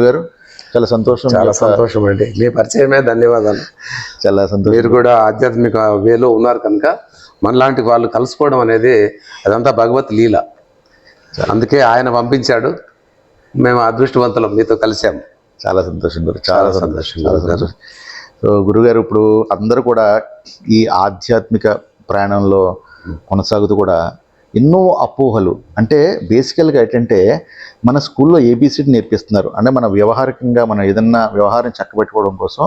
గారు చాలా సంతోషం. చాలా సంతోషం అండి, మీ పరిచయమే ధన్యవాదాలు. చాలా సంతోషం. మీరు కూడా ఆధ్యాత్మిక వేలో ఉన్నారు కనుక మనలాంటి వాళ్ళు కలుసుకోవడం అనేది అదంతా భగవత్ లీల. అందుకే ఆయన పంపించాడు, మేము అదృష్టవంతులం మీతో కలిసాము. చాలా సంతోషం గురు, చాలా సంతోషం. సో గురుగారు, ఇప్పుడు అందరూ కూడా ఈ ఆధ్యాత్మిక ప్రయాణంలో కొనసాగుతూ కూడా ఎన్నో అపోహలు, అంటే బేసికల్గా ఏంటంటే మన స్కూల్లో ఏబిసిడి నేర్పిస్తున్నారు. అంటే మన వ్యవహారికంగా మనం ఏదన్నా వ్యవహారం చక్కబెట్టుకోవడం కోసం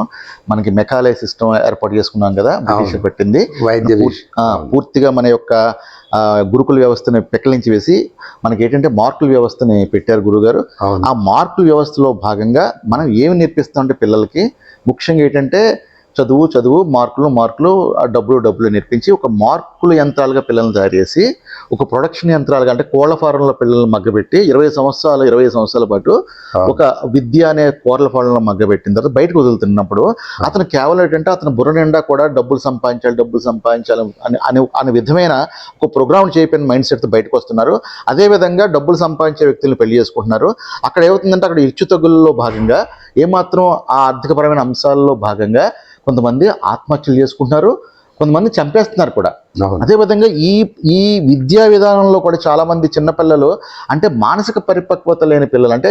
మనకి మెకాలే సిస్టమ్ ఏర్పాటు చేసుకున్నాం కదా, బ్రిటిష్ పెట్టింది. పూర్తిగా మన యొక్క గురుకుల వ్యవస్థని పెక్కలించి వేసి మనకి ఏంటంటే మార్కుల వ్యవస్థని పెట్టారు గురుగారు. ఆ మార్కుల వ్యవస్థలో భాగంగా మనం ఏమి నేర్పిస్తామంటే పిల్లలకి ముఖ్యంగా ఏంటంటే చదువు, మార్కులు, డబ్బులు నేర్పించి ఒక మార్కుల యంత్రాలుగా పిల్లల్ని తయారు చేసి ఒక ప్రొడక్షన్ యంత్రాలుగా, అంటే కోళ్ల ఫారంలో పిల్లల్ని మగ్గబెట్టి 25 సంవత్సరాల పాటు ఒక విద్య అనే కోళ్ల ఫారంలో మగ్గబెట్టిన తర్వాత బయటకు వదులుతున్నప్పుడు అతను కేవలం ఏంటంటే అతను బుర్ర నిండా కూడా డబ్బులు సంపాదించాలి అనే విధమైన ఒక ప్రోగ్రామ్ చేయకపోయిన మైండ్ సెట్తో బయటకు వస్తున్నారు. అదేవిధంగా డబ్బులు సంపాదించే వ్యక్తులను పెళ్లి చేసుకుంటున్నారు. అక్కడ ఏమవుతుందంటే అక్కడ హెచ్చుతగ్గుల్లో భాగంగా ఏమాత్రం ఆ ఆర్థికపరమైన అంశాల్లో భాగంగా కొంతమంది ఆత్మహత్యలు చేసుకుంటున్నారు, కొంతమంది చంపేస్తున్నారు కూడా. అదేవిధంగా ఈ విద్యా విధానంలో కూడా చాలామంది చిన్నపిల్లలు, అంటే మానసిక పరిపక్వత లేని పిల్లలు, అంటే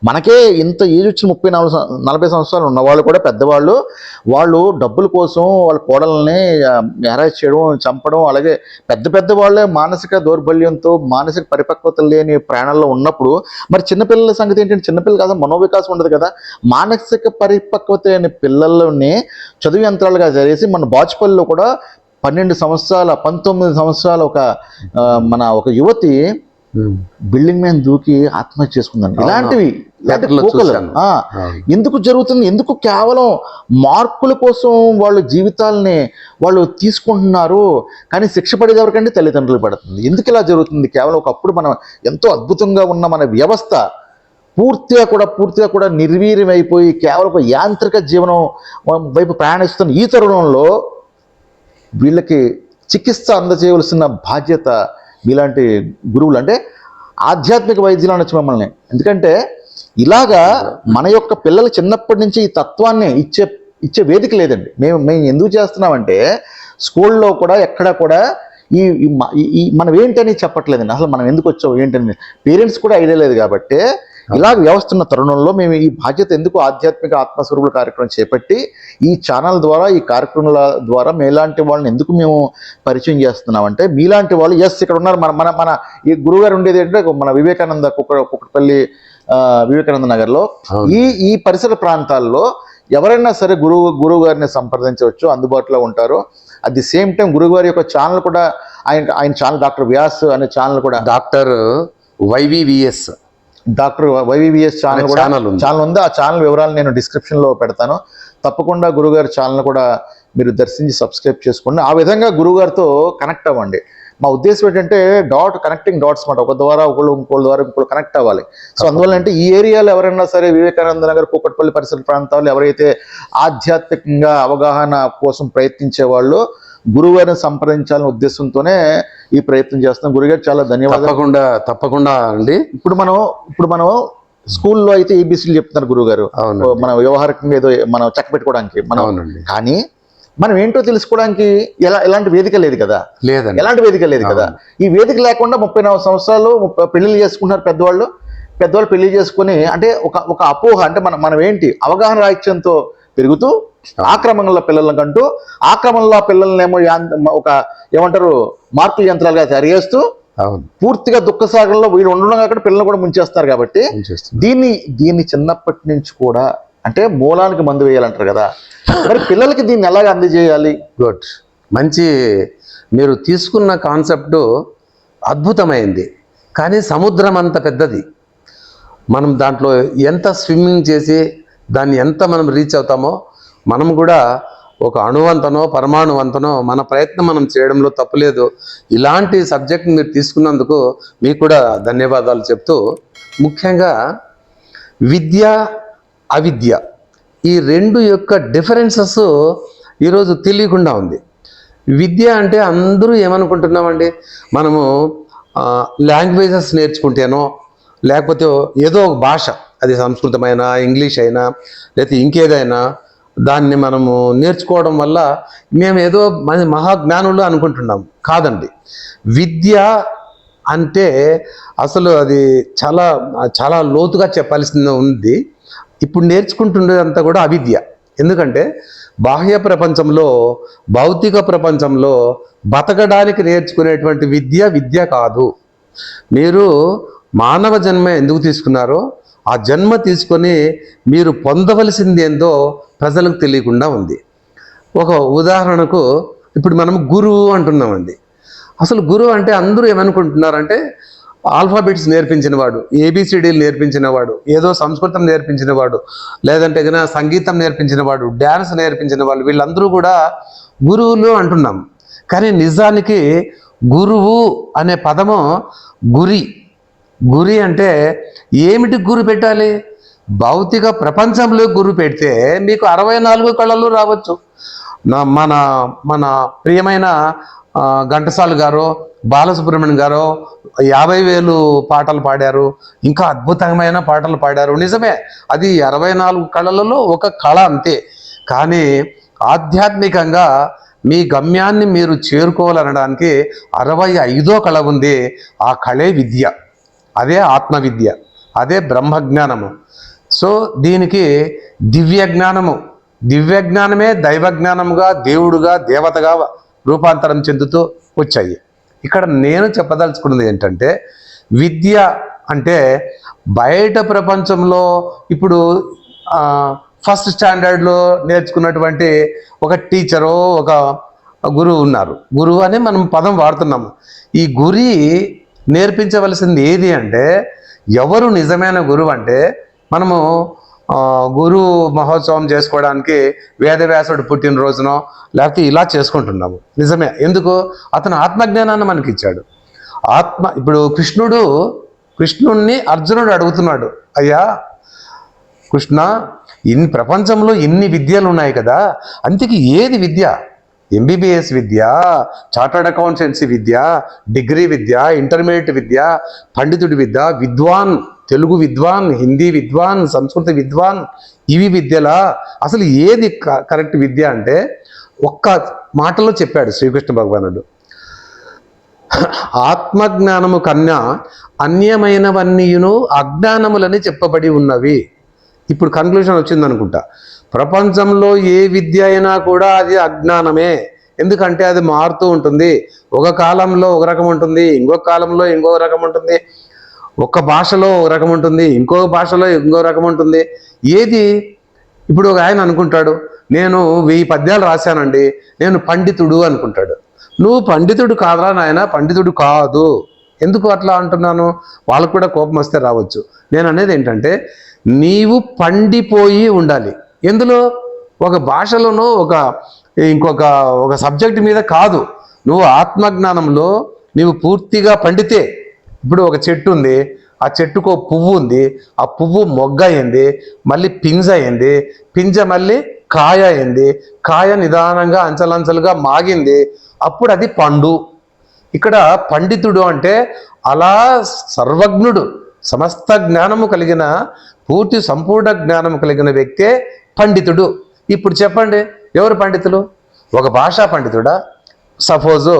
మనకే ఇంత ఏజ్ వచ్చి 30-40 సంవత్సరాలు ఉన్నవాళ్ళు కూడా పెద్దవాళ్ళు, వాళ్ళు డబ్బుల కోసం వాళ్ళ కోడల్ని హెరాస్ చేయడం, చంపడం, అలాగే పెద్ద వాళ్ళే మానసిక దౌర్బల్యంతో మానసిక పరిపక్వత లేని ప్రాణాల్లో ఉన్నప్పుడు మరి చిన్నపిల్లల సంగతి ఏంటంటే, చిన్నపిల్లలు కాదు, మనోవికాసం ఉండదు కదా. మానసిక పరిపక్వత లేని పిల్లల్ని చదువు యంత్రాలుగా చేసి మన బాచుపల్లిలో కూడా 19 సంవత్సరాల ఒక యువతి బిల్డింగ్ మీద దూకి ఆత్మహత్య చేసుకుందండి. ఇలాంటివి ఎందుకు జరుగుతుంది? ఎందుకు కేవలం మార్కుల కోసం వాళ్ళు జీవితాలని వాళ్ళు తీసుకుంటున్నారు, కానీ శిక్ష పడేది ఎవరికంటే తల్లిదండ్రులు పడుతుంది. ఎందుకు ఇలా జరుగుతుంది? కేవలం ఒకప్పుడు మనం ఎంతో అద్భుతంగా ఉన్న మన వ్యవస్థ పూర్తిగా కూడా నిర్వీర్యం అయిపోయి కేవలం ఒక యాంత్రిక జీవనం వైపు ప్రయాణిస్తున్న ఈ తరుణంలో వీళ్ళకి చికిత్స అందజేయవలసిన బాధ్యత మీలాంటి గురువులు, అంటే ఆధ్యాత్మిక వైద్యులు అనొచ్చు మమ్మల్ని. ఎందుకంటే ఇలాగా మన యొక్క పిల్లలు చిన్నప్పటి నుంచి ఈ తత్వాన్ని ఇచ్చే వేదిక లేదండి. మేము ఎందుకు చేస్తున్నామంటే స్కూల్లో కూడా ఎక్కడా కూడా ఈ మనం ఏంటని చెప్పట్లేదండి. అసలు మనం ఎందుకు వచ్చావు ఏంటని పేరెంట్స్ కూడా ఐడియా లేదు. కాబట్టి ఇలాగ వ్యవస్థ ఉన్న తరుణంలో మేము ఈ బాధ్యత ఎందుకు ఆధ్యాత్మిక ఆత్మస్వరూపుల కార్యక్రమం చేపట్టి ఈ ఛానల్ ద్వారా, ఈ కార్యక్రమాల ద్వారా మీలాంటి వాళ్ళని ఎందుకు మేము పరిచయం చేస్తున్నామంటే, మీలాంటి వాళ్ళు ఇక్కడ ఉన్నారు. మన ఈ గురువుగారు ఉండేది ఏంటంటే మన వివేకానంద కుక్కటపల్లి వివేకానంద నగర్లో ఈ పరిసర ప్రాంతాల్లో ఎవరైనా సరే గురువు గారిని సంప్రదించవచ్చు, అందుబాటులో ఉంటారు. అట్ ది సేమ్ టైం గురువుగారి యొక్క ఛానల్ కూడా ఆయన ఛానల్ డాక్టర్ వ్యాస్ అనే ఛానల్ కూడా, డాక్టర్ వైవివిఎస్ ఛానల్ ఉంది. ఆ ఛానల్ వివరాలు నేను డిస్క్రిప్షన్లో పెడతాను. తప్పకుండా గురుగారి ఛానల్ కూడా మీరు దర్శించి సబ్స్క్రైబ్ చేసుకోండి. ఆ విధంగా గురుగారితో కనెక్ట్ అవ్వండి. మా ఉద్దేశం ఏంటంటే కనెక్టింగ్ డాట్స్ మాట, ఒక ద్వారా ఇంకోళ్ళ ద్వారా ఇంకోళ్ళు కనెక్ట్ అవ్వాలి. సో అందువల్ల అంటే ఈ ఏరియాలో ఎవరైనా సరే వివేకానంద నగర్, కూకట్పల్లి పరిసర ప్రాంతాల్లో ఎవరైతే ఆధ్యాత్మికంగా అవగాహన కోసం ప్రయత్నించే వాళ్ళు గురువుగారిని సంప్రదించాలనే ఉద్దేశంతోనే ఈ ప్రయత్నం చేస్తున్నాం. గురుగారు చాలా ధన్యవాదాలు. తప్పకుండా అండి. ఇప్పుడు మనం స్కూల్లో అయితే ఏబిసిలు చెప్తున్నారు గురువుగారు, మన వ్యవహారికంగా ఏదో మనం చక్కబెట్టుకోవడానికి కానీ మనం ఏంటో తెలుసుకోవడానికి ఎలాంటి వేదిక లేదు కదా. ఎలాంటి వేదిక లేదు కదా. ఈ వేదిక లేకుండా 34 సంవత్సరాలు పెళ్లిళ్ళు చేసుకుంటున్నారు పెద్దవాళ్ళు పెళ్లి చేసుకుని, అంటే ఒక అపోహ, అంటే మనం ఏంటి అవగాహన రాహిత్యంతో పెరుగుతూ ఆక్రమంలో పిల్లలకంటూ ఆక్రమంలో పిల్లలనేమో ఏమంటారు మార్కుల యంత్రాలుగా తయారు చేస్తూ పూర్తిగా దుఃఖసాగరంలో వీళ్ళు ఉండడం కాకుండా పిల్లలు కూడా ముంచేస్తారు. కాబట్టి దీన్ని చిన్నప్పటి నుంచి కూడా, అంటే మూలానికి మందు వేయాలంటారు కదా, మరి పిల్లలకి దీన్ని ఎలాగ అందజేయాలి? గుడ్, మంచి మీరు తీసుకున్న కాన్సెప్ట్ అద్భుతమైంది. కానీ సముద్రం అంత పెద్దది. మనం దాంట్లో ఎంత స్విమ్మింగ్ చేసి దాన్ని ఎంత మనం రీచ్ అవుతామో, మనం కూడా ఒక అణువంతనో పరమాణువంతనో మన ప్రయత్నం మనం చేయడంలో తప్పులేదు. ఇలాంటి సబ్జెక్ట్ మీరు తీసుకున్నందుకు మీకు కూడా ధన్యవాదాలు చెప్తూ, ముఖ్యంగా విద్య అవిద్య ఈ రెండు యొక్క డిఫరెన్సెస్ ఈరోజు తెలియకుండా ఉంది. విద్య అంటే అందరూ ఏమనుకుంటున్నామండి, మనము లాంగ్వేజెస్ నేర్చుకుంటేనో లేకపోతే ఏదో ఒక భాష, అది సంస్కృతమైన, ఇంగ్లీష్ అయినా, లేకపోతే ఇంకేదైనా దాన్ని మనము నేర్చుకోవడం వల్ల మేము ఏదో మహాజ్ఞానులు అనుకుంటున్నాం. కాదండి. విద్య అంటే అసలు అది చాలా చాలా లోతుగా చెప్పాల్సింది ఉంది. ఇప్పుడు నేర్చుకుంటున్నదంతా కూడా అవిద్య. ఎందుకంటే బాహ్య ప్రపంచంలో, భౌతిక ప్రపంచంలో బతకడానికి నేర్చుకునేటువంటి విద్య కాదు. మీరు మానవ జన్మ ఎందుకు తీసుకున్నారో ఆ జన్మ తీసుకొని మీరు పొందవలసింది ఏందో ప్రజలకు తెలియకుండా ఉంది. ఒక ఉదాహరణకు ఇప్పుడు మనం గురువు అంటున్నామండి. అసలు గురువు అంటే అందరూ ఏమనుకుంటున్నారంటే ఆల్ఫాబెట్స్ నేర్పించిన వాడు, ఏబిసిడీలు నేర్పించిన వాడు, ఏదో సంస్కృతం నేర్పించిన వాడు, లేదంటే కన్నా సంగీతం నేర్పించిన వాడు, డ్యాన్స్ నేర్పించిన వాళ్ళు, వీళ్ళందరూ కూడా గురువులు అంటున్నాం. కానీ నిజానికి గురువు అనే పదము గురి అంటే ఏమిటి గురి పెట్టాలి? భౌతిక ప్రపంచంలో గురి పెడితే మీకు 64 కళలు రావచ్చు. మన మన ప్రియమైన ఘంటసాల గారు, బాలసుబ్రహ్మణ్యం గారు 50,000 పాటలు పాడారు, ఇంకా అద్భుతమైన పాటలు పాడారు. నిజమే, అది 64 కళలలో ఒక కళ అంతే. కానీ ఆధ్యాత్మికంగా మీ గమ్యాన్ని మీరు చేరుకోవాలనడానికి 65వ కళ ఉంది. ఆ కళే విద్య, అదే ఆత్మవిద్య, అదే బ్రహ్మజ్ఞానము. సో దీనికి దివ్యజ్ఞానమే దైవజ్ఞానముగా, దేవుడుగా, దేవతగా రూపాంతరం చెందుతూ వచ్చాయి. ఇక్కడ నేను చెప్పదలుచుకున్నది ఏంటంటే, విద్య అంటే బయట ప్రపంచంలో ఇప్పుడు ఫస్ట్ స్టాండర్డ్లో నేర్చుకున్నటువంటి ఒక టీచరో ఒక గురువు ఉన్నారు. గురువు అని మనం పదం వాడుతున్నాము. ఈ గురి నేర్పించవలసింది ఏది అంటే, ఎవరు నిజమైన గురువు అంటే, మనము గురు మహోత్సవం చేసుకోవడానికి వేదవ్యాసుడు పుట్టినరోజునో లేకపోతే ఇలా చేసుకుంటున్నాము. నిజమే, ఎందుకు? అతను ఆత్మజ్ఞానాన్ని మనకి ఇచ్చాడు. ఇప్పుడు కృష్ణుణ్ణి అర్జునుడు అడుగుతున్నాడు, అయ్యా కృష్ణ, ప్రపంచంలో ఇన్ని విద్యలు ఉన్నాయి కదా, అంతకి ఏది విద్య? ఎంబీబీఎస్ విద్య, చార్టర్డ్ అకౌంటెన్సీ విద్య, డిగ్రీ విద్య, ఇంటర్మీడియట్ విద్య, పండితుడి విద్య, విద్వాన్, తెలుగు విద్వాన్, హిందీ విద్వాన్, సంస్కృత విద్వాన్, ఇవి విద్యలా? అసలు ఏది కరెక్ట్ విద్య అంటే ఒక్క మాటలో చెప్పాడు శ్రీకృష్ణ భగవానుడు, ఆత్మజ్ఞానము కన్నా అన్యమైనవన్నీయును అజ్ఞానములని చెప్పబడి ఉన్నవి. ఇప్పుడు కన్క్లూషన్ వచ్చింది అనుకుంటా. ప్రపంచంలో ఏ విద్య అయినా కూడా అది అజ్ఞానమే. ఎందుకంటే అది మారుతూ ఉంటుంది. ఒక కాలంలో ఒక రకం ఉంటుంది, ఇంకొక కాలంలో ఇంకో రకం ఉంటుంది. ఒక భాషలో ఒక రకం ఉంటుంది, ఇంకో భాషలో ఇంకో రకం ఉంటుంది. ఏది? ఇప్పుడు ఒక ఆయన అనుకుంటాడు, నేను 1000 పద్యాలు రాశానండి, నేను పండితుడు అనుకుంటాడు. నువ్వు పండితుడు కాదురా నాయన, పండితుడు కాదు. ఎందుకు అట్లా అంటున్నాను? వాళ్ళకు కూడా కోపం వస్తే రావచ్చు. నేను అనేది ఏంటంటే, నీవు పండిపోయి ఉండాలి. ఎందులో? ఒక భాషలోనో ఒక సబ్జెక్ట్ మీద కాదు. నువ్వు ఆత్మజ్ఞానంలో నీవు పూర్తిగా పండితే, ఇప్పుడు ఒక చెట్టు ఉంది, ఆ చెట్టుకు పువ్వు ఉంది, ఆ పువ్వు మొగ్గ అయింది, మళ్ళీ పింజ అయింది, పింజ మళ్ళీ కాయ అయింది, కాయ నిదానంగా అంచలంచలుగా మాగింది, అప్పుడు అది పండు. ఇక్కడ పండితుడు అంటే అలా సర్వజ్ఞుడు, సమస్త జ్ఞానము కలిగిన, పూర్తి సంపూర్ణ జ్ఞానము కలిగిన వ్యక్తే పండితుడు. ఇప్పుడు చెప్పండి, ఎవరు పండితులు? ఒక భాషా పండితుడా? సపోజు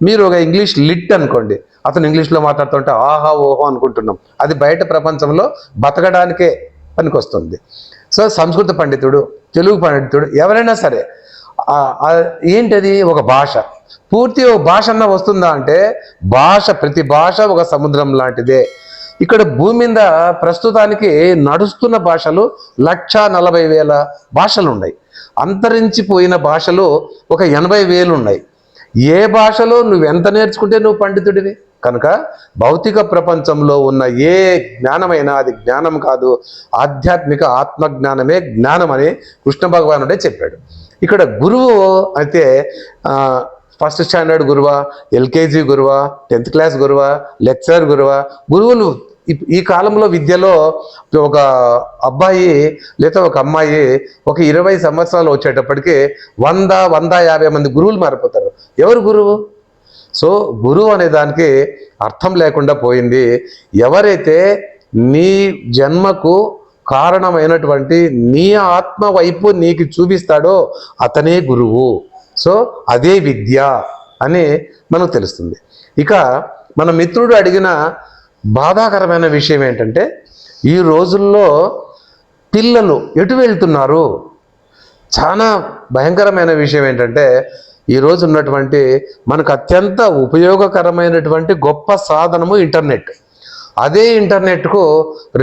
మీరు ఒక ఇంగ్లీష్ లిట్ అనుకోండి, అతను ఇంగ్లీష్లో మాట్లాడుతుంటే ఆహా ఓహో అనుకుంటున్నాం. అది బయట ప్రపంచంలో బతకడానికే పనికొస్తుంది. సో సంస్కృత పండితుడు, తెలుగు పండితుడు, ఎవరైనా సరే ఏంటది? ఒక భాష. పూర్తి ఒక భాష అన్న వస్తుందా అంటే, ప్రతి భాష ఒక సముద్రం లాంటిదే. ఇక్కడ భూమి మీద ప్రస్తుతానికి నడుస్తున్న భాషలు 1,40,000 భాషలు ఉన్నాయి. అంతరించిపోయిన భాషలు ఒక 80,000 ఉన్నాయి. ఏ భాషలో నువ్వెంత నేర్చుకుంటే నువ్వు పండితుడివి. కనుక భౌతిక ప్రపంచంలో ఉన్న ఏ జ్ఞానమైనా అది జ్ఞానం కాదు, ఆధ్యాత్మిక ఆత్మజ్ఞానమే జ్ఞానం అని కృష్ణ భగవానుడే చెప్పాడు. ఇక్కడ గురువు అయితే ఫస్ట్ స్టాండర్డ్ గురువా, ఎల్కేజీ గురువా, 10th క్లాస్ గురువా, లెక్చరర్ గురువా? గురువులు ఈ కాలంలో విద్యలో ఒక అబ్బాయి లేదా ఒక అమ్మాయి ఒక 20 సంవత్సరాలు వచ్చేటప్పటికి 100-150 మంది గురువులు మారిపోతారు. ఎవరు గురువు? సో గురువు అనే దానికి అర్థం లేకుండా పోయింది. ఎవరైతే నీ జన్మకు కారణమైనటువంటి నీ ఆత్మ వైపు నీకు చూపిస్తాడో అతనే గురువు. సో అదే విద్య అని మనకు తెలుస్తుంది. ఇక మన మిత్రుడు అడిగిన బాధాకరమైన విషయం ఏంటంటే, ఈ రోజుల్లో పిల్లలు ఎటు వెళ్తున్నారు? చాలా భయంకరమైన విషయం ఏంటంటే, ఈరోజు ఉన్నటువంటి మనకు అత్యంత ఉపయోగకరమైనటువంటి గొప్ప సాధనము ఇంటర్నెట్. అదే ఇంటర్నెట్కు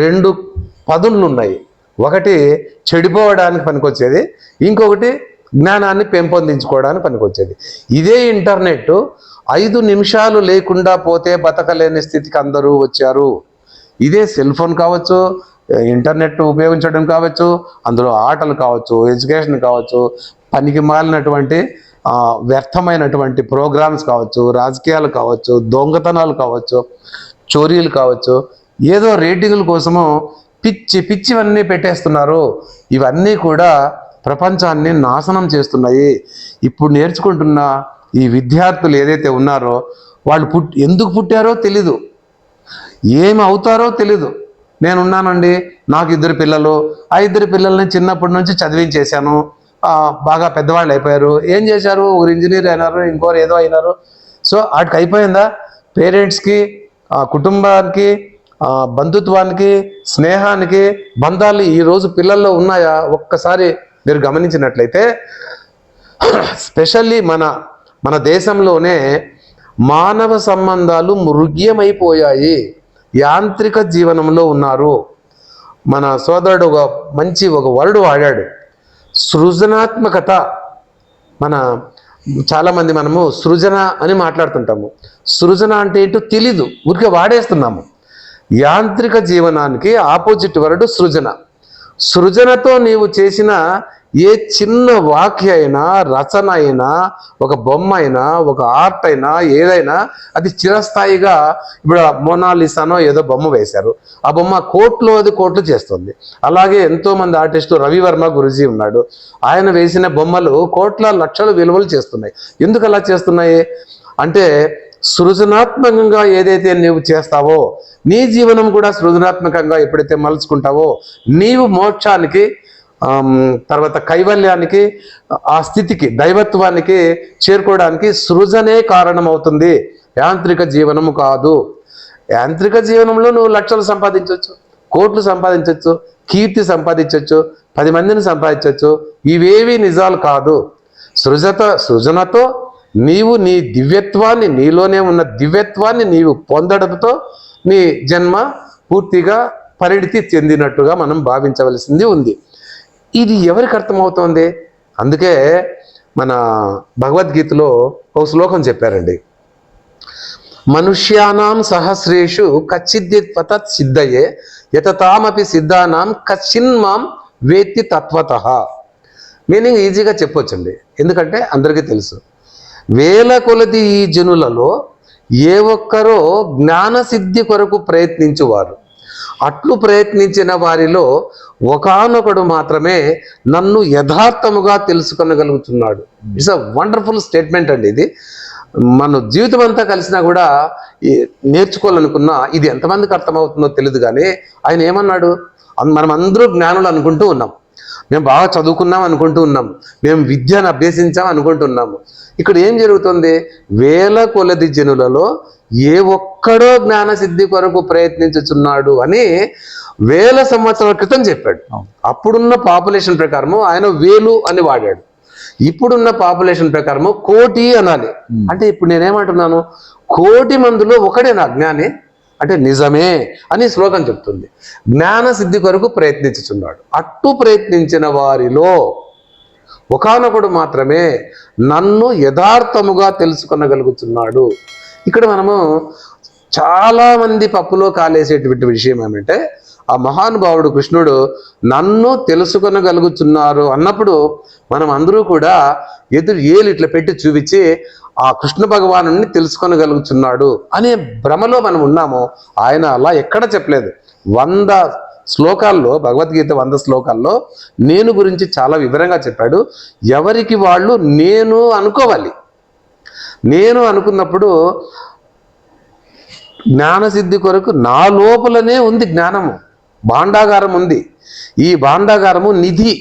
రెండు పదులు ఉన్నాయి. ఒకటి చెడిపోవడానికి పనికొచ్చేది, ఇంకొకటి జ్ఞానాన్ని పెంపొందించుకోవడానికి పనికొచ్చేది. ఇదే ఇంటర్నెట్ 5 నిమిషాలు లేకుండా పోతే బతకలేని స్థితికి అందరూ వచ్చారు. ఇదే సెల్ ఫోన్ కావచ్చు, ఇంటర్నెట్ ఉపయోగించడం కావచ్చు, అందులో ఆటలు కావచ్చు, ఎడ్యుకేషన్ కావచ్చు, పనికి మాలినటువంటి వ్యర్థమైనటువంటి ప్రోగ్రామ్స్ కావచ్చు, రాజకీయాలు కావచ్చు, దొంగతనాలు కావచ్చు, చోరీలు కావచ్చు, ఏదో రేటింగుల కోసము పిచ్చివన్నీ పెట్టేస్తున్నారు. ఇవన్నీ కూడా ప్రపంచాన్ని నాశనం చేస్తున్నాయి. ఇప్పుడు నేర్చుకుంటున్న ఈ విద్యార్థులు ఏదైతే ఉన్నారో వాళ్ళు ఎందుకు పుట్టారో తెలీదు, ఏమి అవుతారో తెలీదు. నేనున్నానండి, నాకు 2 పిల్లలు, ఆ 2 పిల్లల్ని చిన్నప్పటి నుంచి చదివించేశాను, బాగా పెద్దవాళ్ళు అయిపోయారు. ఏం చేశారు? ఒకరు ఇంజనీర్ అయినారు, ఇంకోరు ఏదో అయినారు. సో వాటికి అయిపోయిందా? పేరెంట్స్కి, కుటుంబానికి, బంధుత్వానికి, స్నేహానికి, బంధాలు ఈరోజు పిల్లల్లో ఉన్నాయా? ఒక్కసారి మీరు గమనించినట్లయితే స్పెషల్లీ మన దేశంలోనే మానవ సంబంధాలు మృగ్యమైపోయాయి. యాంత్రిక జీవనంలో ఉన్నారు. మన సోదరుడు ఒక వర్డ్ వాడాడు, సృజనాత్మకత. చాలామంది మనము సృజన అని మాట్లాడుతుంటాము. సృజన అంటే ఏంటో తెలీదు, ఊరికే వాడేస్తున్నాము. యాంత్రిక జీవనానికి ఆపోజిట్ వర్డ్ సృజన. సృజనతో నీవు చేసిన ఏ చిన్న వాక్య అయినా, రచన అయినా, ఒక బొమ్మ అయినా, ఒక ఆర్ట్ అయినా, ఏదైనా అది చిరస్థాయిగా, ఇప్పుడు మోనాలిసానో ఏదో బొమ్మ వేశారు, ఆ బొమ్మ కోట్లు చేస్తుంది. అలాగే ఎంతోమంది ఆర్టిస్టు, రవివర్మ గురుజీ ఉన్నాడు, ఆయన వేసిన బొమ్మలు కోట్ల లక్షల విలువలు చేస్తున్నాయి. ఎందుకు అలా చేస్తున్నాయి అంటే, సృజనాత్మకంగా ఏదైతే నీవు చేస్తావో, నీ జీవనం కూడా సృజనాత్మకంగా ఎప్పుడైతే మలుచుకుంటావో, నీవు మోక్షానికి, తర్వాత కైవల్యానికి, ఆ స్థితికి, దైవత్వానికి చేరుకోవడానికి సృజనే కారణమవుతుంది, యాంత్రిక జీవనము కాదు. యాంత్రిక జీవనంలో నువ్వు లక్షలు సంపాదించవచ్చు, కోట్లు సంపాదించవచ్చు, కీర్తి సంపాదించవచ్చు, 10 మందిని సంపాదించవచ్చు. ఇవేవి నిజాలు కాదు. సృజనతో నీవు నీ దివ్యత్వాన్ని, నీలోనే ఉన్న దివ్యత్వాన్ని నీవు పొందడంతో నీ జన్మ పూర్తిగా పరిణితి చెందినట్టుగా మనం భావించవలసింది ఉంది. ఇది ఎవరికి అర్థమవుతోంది? అందుకే మన భగవద్గీతలో ఒక శ్లోకం చెప్పారండి, మనుష్యానాం సహస్రేషు కచ్చిద్యత్ సిద్ధయే యతతామపి సిద్ధానాం కచ్చిన్మాం వేత్తి తత్వతః. మీనింగ్ ఈజీగా చెప్పొచ్చండి, ఎందుకంటే అందరికీ తెలుసు. వేల కొలది ఈ జనులలో ఏ ఒక్కరో జ్ఞానసిద్ధి కొరకు ప్రయత్నించువారు. అట్లు ప్రయత్నించిన వారిలో ఒకానొకడు మాత్రమే నన్ను యథార్థముగా తెలుసుకొనగలుగుతున్నాడు. ఇట్స్ అ వండర్ఫుల్ స్టేట్మెంట్ అండి. ఇది మన జీవితం అంతా కలిసినా కూడా నేర్చుకోవాలనుకున్నా ఇది ఎంతమందికి అర్థమవుతుందో తెలియదు. కానీ ఆయన ఏమన్నాడు, మనం అందరూ జ్ఞానులు అనుకుంటూ ఉన్నాం, మేము బాగా చదువుకున్నాం అనుకుంటూ ఉన్నాం, మేము విద్యను అభ్యసించాం అనుకుంటున్నాము. ఇక్కడ ఏం జరుగుతుంది? వేల కొలది జనులలో ఏ ఒక్కడో జ్ఞానసిద్ధి కొరకు ప్రయత్నించుచున్నాడు అని 1000 సంవత్సరాల క్రితం చెప్పాడు. అప్పుడున్న పాపులేషన్ ప్రకారము ఆయన 1000 అని వాడాడు. ఇప్పుడున్న పాపులేషన్ ప్రకారము 1,00,00,000 అనాలి. అంటే ఇప్పుడు నేనేమంటున్నాను, 1,00,00,000 మందిలో ఒకడేనా జ్ఞాని అంటే నిజమే అని శ్లోకం చెప్తుంది. జ్ఞానసిద్ధి కొరకు ప్రయత్నించుచున్నాడు. అట్టు ప్రయత్నించిన వారిలో ఒకానొకడు మాత్రమే నన్ను యథార్థముగా తెలుసుకొనగలుగుతున్నాడు. ఇక్కడ మనము చాలామంది పప్పులో కాలేసేటువంటి విషయం ఏమంటే, ఆ మహానుభావుడు కృష్ణుడు నన్ను తెలుసుకొనగలుగుతున్నారు అన్నప్పుడు మనం అందరూ కూడా ఏలు ఇట్లా పెట్టి చూపించి ఆ కృష్ణ భగవాను తెలుసుకొనగలుగుతున్నాడు అనే భ్రమలో మనం ఉన్నాము. ఆయన అలా ఎక్కడ చెప్పలేదు. 100 శ్లోకాల్లో, భగవద్గీత 100 శ్లోకాల్లో నేను గురించి చాలా వివరంగా చెప్పాడు. ఎవరికి వాళ్ళు నేను అనుకోవాలి. నేను అనుకున్నప్పుడు జ్ఞానసిద్ధి కొరకు నా లోపలనే ఉంది జ్ఞానము. భాండాగారం ఉంది. ఈ భాండాగారము నిధి,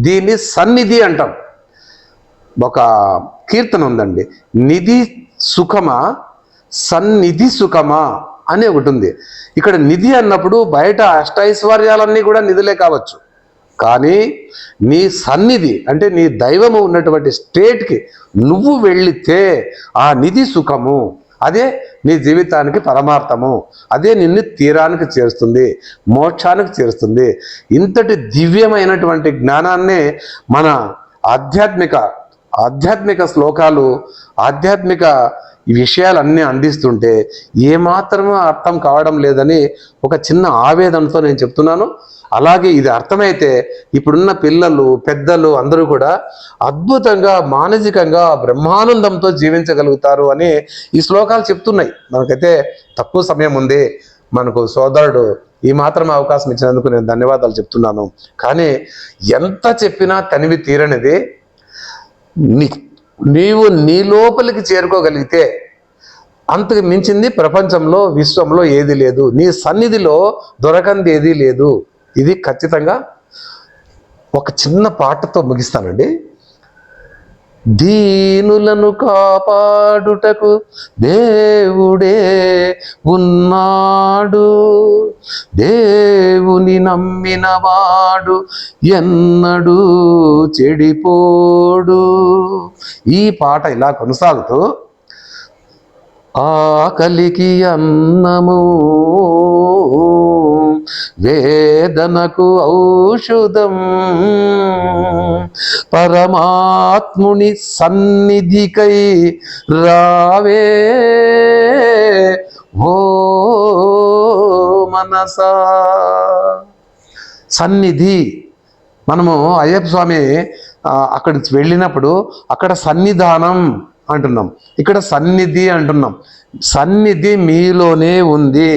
దీన్ని సన్నిధి అంటాం. ఒక కీర్తన ఉందండి, నిధి సుఖమా సన్నిధి సుఖమా అని ఒకటి ఉంది. ఇక్కడ నిధి అన్నప్పుడు బయట అష్టైశ్వర్యాలన్నీ కూడా నిధులే కావచ్చు, కానీ నీ సన్నిధి అంటే నీ దైవము ఉన్నటువంటి స్టేట్కి నువ్వు వెళ్ళితే ఆ నిధి సుఖము, అదే నీ జీవితానికి పరమార్థము, అదే నిన్ను తీరానికి చేరుస్తుంది, మోక్షానికి చేరుస్తుంది. ఇంతటి దివ్యమైనటువంటి జ్ఞానాన్నే మన ఆధ్యాత్మిక శ్లోకాలు, ఆధ్యాత్మిక విషయాలన్నీ అందిస్తుంటే ఏమాత్రమూ అర్థం కావడం లేదని ఒక చిన్న ఆవేదనతో నేను చెప్తున్నాను. అలాగే ఇది అర్థమైతే ఇప్పుడున్న పిల్లలు, పెద్దలు అందరూ కూడా అద్భుతంగా మానసికంగా బ్రహ్మానందంతో జీవించగలుగుతారు అని ఈ శ్లోకాలు చెప్తున్నాయి. మనకైతే తక్కువ సమయం ఉంది, మనకు సోదరుడు ఈ మాత్రం అవకాశం ఇచ్చినందుకు నేను ధన్యవాదాలు చెప్తున్నాను. కానీ ఎంత చెప్పినా తనివి తీరనిది నీవు నీ లోపలికి చేరుకోగలిగితే అంతకు మించింది ప్రపంచంలో, విశ్వంలో ఏది లేదు. నీ సన్నిధిలో దొరకంది ఏదీ లేదు. ఇది ఖచ్చితంగా. ఒక చిన్న పాటతో ముగిస్తానండి. దీనులను కాపాడుటకు దేవుడే ఉన్నాడు, దేవుని నమ్మినవాడు ఎన్నడూ చెడిపోడు. ఈ పాట ఇలా కొనసాగుతూ ఆకలికి అన్నము, వేదనకు ఔషధం, పరమాత్ముని సన్నిధికై రావే ఓ మనసా. సన్నిధి, మనము అయ్యప్ప స్వామి అక్కడికి వెళ్ళినప్పుడు అక్కడ సన్నిధానం అంటున్నాం, ఇక్కడ సన్నిధి అంటున్నాం. సన్నిధి మీలోనే ఉంది.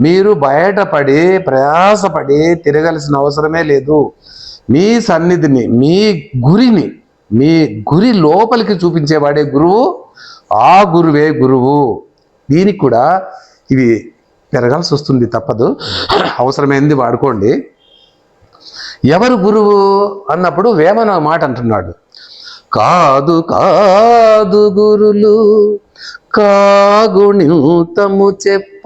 మీరు బయటపడి ప్రయాసపడి తిరగాల్సిన అవసరమే లేదు. మీ సన్నిధిని, మీ గురి లోపలికి చూపించేవాడే గురువు. ఆ గురువే గురువు. దీనికి కూడా ఇవి పెరగాల్సి వస్తుంది, తప్పదు. అవసరమైంది వాడుకోండి. ఎవరు గురువు అన్నప్పుడు వేమన మాట అంటున్నాడు, కాదు కాదు గురులు కాగుణితము చెప్ప,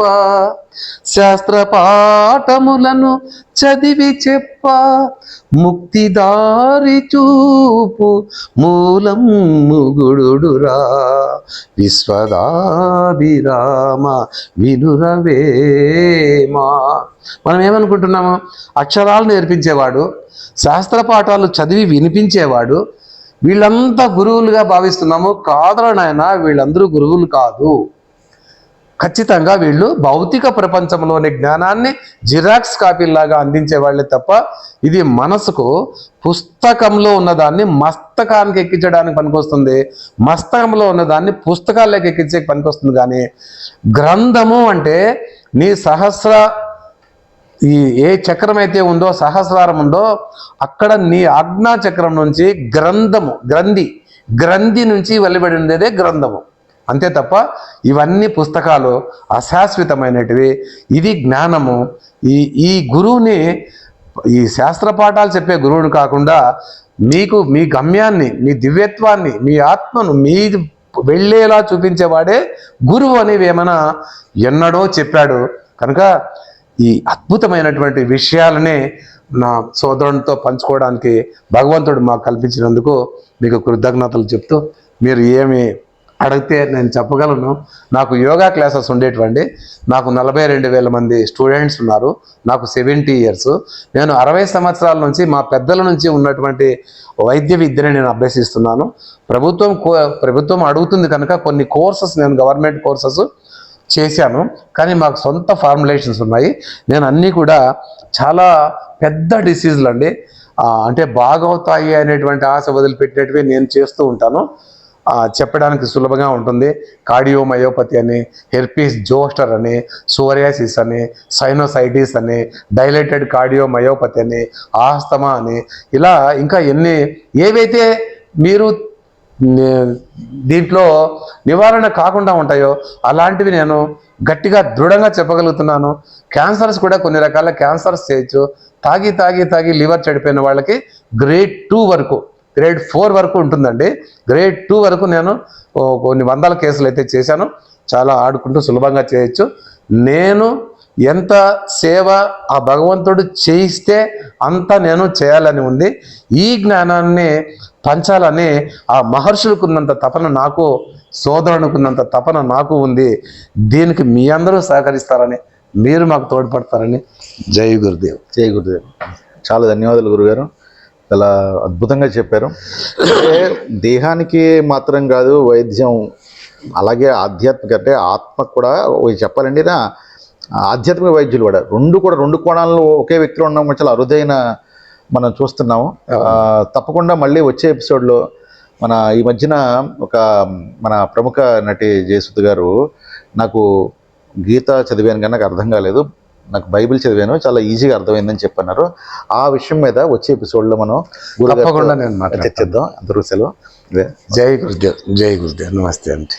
శాస్త్ర పాఠములను చదివి చెప్ప, ముక్తిదారి చూపు మూలం ముగుడురా, విశ్వదాభిరామ వినురవేమా. మనం ఏమనుకుంటున్నాము, అక్షరాలు నేర్పించేవాడు, శాస్త్ర పాఠాలు చదివి వినిపించేవాడు, వీళ్ళంతా గురువులుగా భావిస్తున్నాము. కాదురా నాయన, వీళ్ళందరూ గురువులు కాదు. ఖచ్చితంగా వీళ్ళు భౌతిక ప్రపంచంలోని జ్ఞానాన్ని జిరాక్స్ కాపీలాగా అందించే వాళ్ళే తప్ప, ఇది మనసుకు పుస్తకంలో ఉన్నదాన్ని మస్తకానికి ఎక్కించడానికి పనికొస్తుంది, మస్తకంలో ఉన్నదాన్ని పుస్తకాల్లోకి ఎక్కించే పనికొస్తుంది. కానీ గ్రంథము అంటే నీ ఏ చక్రం అయితే ఉందో, సహస్రారం ఉందో, అక్కడ నీ ఆజ్ఞా చక్రం నుంచి గ్రంథి నుంచి వెలువడి ఉండేదే గ్రంథము. అంతే తప్ప ఇవన్నీ పుస్తకాలు అశాశ్వతమైనటివి. ఇది జ్ఞానము. ఈ గురువుని, ఈ శాస్త్ర పాఠాలు చెప్పే గురువుని కాకుండా మీకు మీ గమ్యాన్ని, మీ దివ్యత్వాన్ని, మీ ఆత్మను మీ వెళ్ళేలా చూపించేవాడే గురువు అని వేమన ఎన్నడో చెప్పాడు. కనుక ఈ అద్భుతమైనటువంటి విషయాలనే నా సోదరునితో పంచుకోవడానికి భగవంతుడు మాకు కల్పించినందుకు మీకు కృతజ్ఞతలు చెప్తూ, మీరు ఏమి అడిగితే నేను చెప్పగలను. నాకు యోగా క్లాసెస్ ఉండేటువంటి, నాకు 42,000 మంది స్టూడెంట్స్ ఉన్నారు. నాకు 70 years. నేను 60 సంవత్సరాల నుంచి మా పెద్దల నుంచి ఉన్నటువంటి వైద్య విద్యని నేను అభ్యసిస్తున్నాను. ప్రభుత్వం అడుగుతుంది కనుక కొన్ని కోర్సెస్, నేను గవర్నమెంట్ కోర్సెస్ చేశాను. కానీ మాకు సొంత ఫార్ములేషన్స్ ఉన్నాయి. నేను అన్నీ కూడా చాలా పెద్ద డిసీజులు అండి, అంటే బాగవుతాయి అనేటువంటి ఆశ వదిలిపెట్టినట్టువి నేను చేస్తూ ఉంటాను. చెప్పడానికి సులభంగా ఉంటుంది. కార్డియోమయోపతి అని, హెర్పీస్ జోస్టర్ అని, సోరియాసిస్ అని, సైనోసైటిస్ అని, డైలేటెడ్ కార్డియోమయోపతి అని, ఆస్తమా అని, ఇలా ఇంకా ఏవైతే మీరు దీంట్లో నివారణ కాకుండా ఉంటాయో అలాంటివి నేను గట్టిగా దృఢంగా చెప్పగలుగుతున్నాను. క్యాన్సర్స్ కూడా కొన్ని రకాల క్యాన్సర్స్ చేయొచ్చు. తాగి తాగి తాగి లివర్ చెడిపోయిన వాళ్ళకి గ్రేడ్ 2 వరకు, గ్రేడ్ 4 వరకు ఉంటుందండి. గ్రేడ్ 2 వరకు నేను కొన్ని వందల కేసులు అయితే చేశాను. చాలా ఆడుకుంటూ సులభంగా చేయొచ్చు. నేను ఎంత సేవ ఆ భగవంతుడు చేయిస్తే అంత నేను చేయాలని ఉంది. ఈ జ్ఞానాన్ని పంచాలని ఆ మహర్షులకున్నంత తపన నాకు, సోదరునికున్నంత తపన నాకు ఉంది. దీనికి మీ అందరూ సహకరిస్తారని, మీరు మాకు తోడ్పడతారని. జై గురుదేవ్. జై గురుదేవ్. చాలా ధన్యవాదాలు గురుగారు, చాలా అద్భుతంగా చెప్పారు. అంటే దేహానికి మాత్రం కాదు వైద్యం, అలాగే ఆధ్యాత్మిక అంటే ఆత్మకు కూడా చెప్పాలండి. ఆధ్యాత్మిక వైద్యులు కూడా రెండు కోణాలను ఒకే వ్యక్తిలో ఉండడం చాలా అరుదైన మనం చూస్తున్నాము. తప్పకుండా మళ్ళీ వచ్చే ఎపిసోడ్లో ఈ మధ్యన మన ప్రముఖ నటి జయసుధ గారు, నాకు గీత చదివాను కానీ నాకు అర్థం కాలేదు, నాకు బైబిల్ చదివాను, చాలా ఈజీగా అర్థమైందని చెప్పన్నారు. ఆ విషయం మీద వచ్చే ఎపిసోడ్లో మనం తప్పకుండా నేను చర్చిద్దాం. అందరూ సెలవు. జై గురుదేవ్. జై గురుదేవ్. నమస్తే అండి.